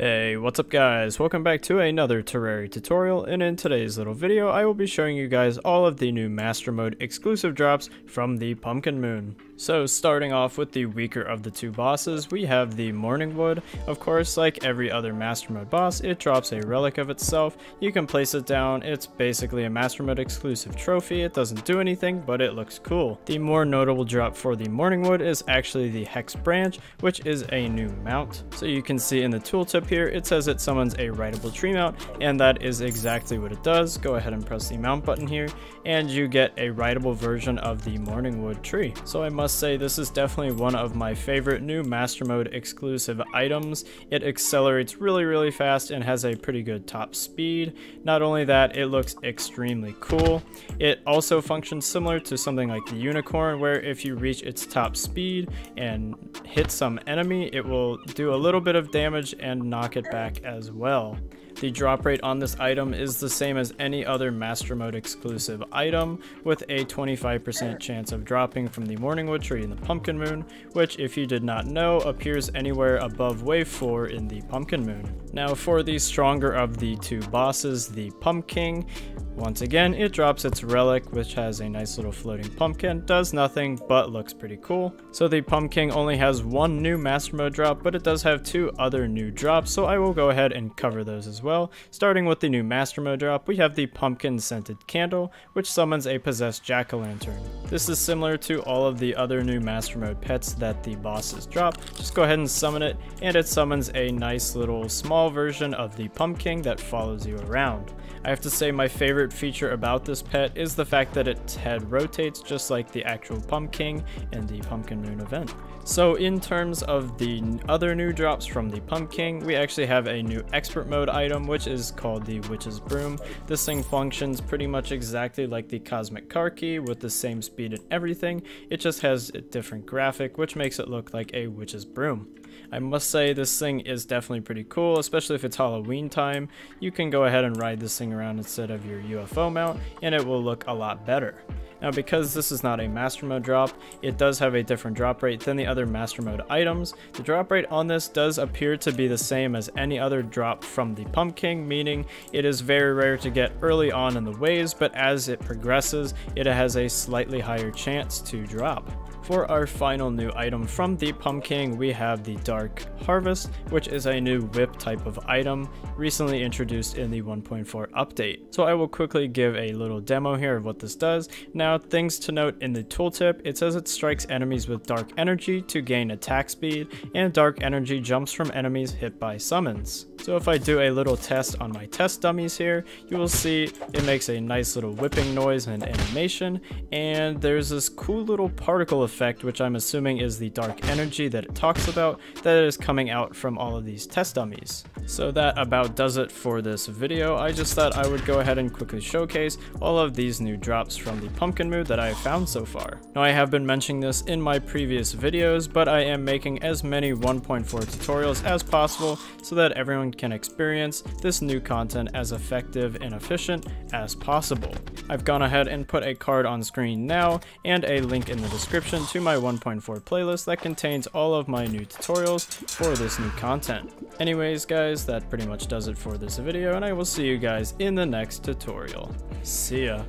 Hey, what's up guys? Welcome back to another Terraria tutorial, and in today's little video I will be showing you guys all of the new Master Mode exclusive drops from the Pumpkin Moon. So starting off with the weaker of the two bosses, we have the Morningwood. Of course, like every other Master Mode boss, it drops a relic of itself. You can place it down. It's basically a Master Mode exclusive trophy. It doesn't do anything, but it looks cool. The more notable drop for the Morningwood is actually the Hexxed Branch, which is a new mount. So you can see in the tooltip here, it says it summons a rideable tree mount, and that is exactly what it does. Go ahead and press the mount button here, and you get a rideable version of the Morningwood tree. So I must say this is definitely one of my favorite new Master Mode exclusive items. It accelerates really fast and has a pretty good top speed. Not only that, it looks extremely cool. It also functions similar to something like the Unicorn, where if you reach its top speed and hit some enemy, it will do a little bit of damage and knock it back as well. The drop rate on this item is the same as any other Master Mode exclusive item, with a 25% chance of dropping from the Morningwood tree in the Pumpkin Moon, which, if you did not know, appears anywhere above wave 4 in the Pumpkin Moon. Now for the stronger of the two bosses, the Pumpkin, once again, it drops its relic, which has a nice little floating pumpkin. Does nothing, but looks pretty cool. So the Pumpkin only has one new Master Mode drop, but it does have two other new drops, so I will go ahead and cover those as well. Starting with the new Master Mode drop, we have the Pumpkin Scented Candle, which summons a possessed jack-o'-lantern. This is similar to all of the other new Master Mode pets that the bosses drop. Just go ahead and summon it, and it summons a nice little small version of the Pumpkin that follows you around. I have to say my favorite feature about this pet is the fact that its head rotates just like the actual Pumpkin in the Pumpkin Moon event. So in terms of the other new drops from the Pumpkin, we actually have a new expert mode item, which is called the Witch's Broom. This thing functions pretty much exactly like the Cosmic Car Key with the same speed and everything. It just has a different graphic, which makes it look like a witch's broom. I must say this thing is definitely pretty cool, especially if it's Halloween time. You can go ahead and ride this thing around instead of your UFO mount, and it will look a lot better. Now, because this is not a Master Mode drop, it does have a different drop rate than the other Master Mode items. The drop rate on this does appear to be the same as any other drop from the Pumpkin, meaning it is very rare to get early on in the waves, but as it progresses, it has a slightly higher chance to drop. For our final new item from the Pumpkin, we have the Dark Harvest, which is a new whip type of item recently introduced in the 1.4 update. So I will quickly give a little demo here of what this does. Now, things to note in the tooltip, it says it strikes enemies with dark energy to gain attack speed, and dark energy jumps from enemies hit by summons. So if I do a little test on my test dummies here, you will see it makes a nice little whipping noise and animation, and there's this cool little particle effect, which I'm assuming is the dark energy that it talks about, that is coming out from all of these test dummies. So that about does it for this video. I just thought I would go ahead and quickly showcase all of these new drops from the Pumpkin Moon that I have found so far. Now, I have been mentioning this in my previous videos, but I am making as many 1.4 tutorials as possible so that everyone can experience this new content as effective and efficient as possible. I've gone ahead and put a card on screen now and a link in the description to my 1.4 playlist that contains all of my new tutorials for this new content. Anyways guys, that pretty much does it for this video, and I will see you guys in the next tutorial. See ya.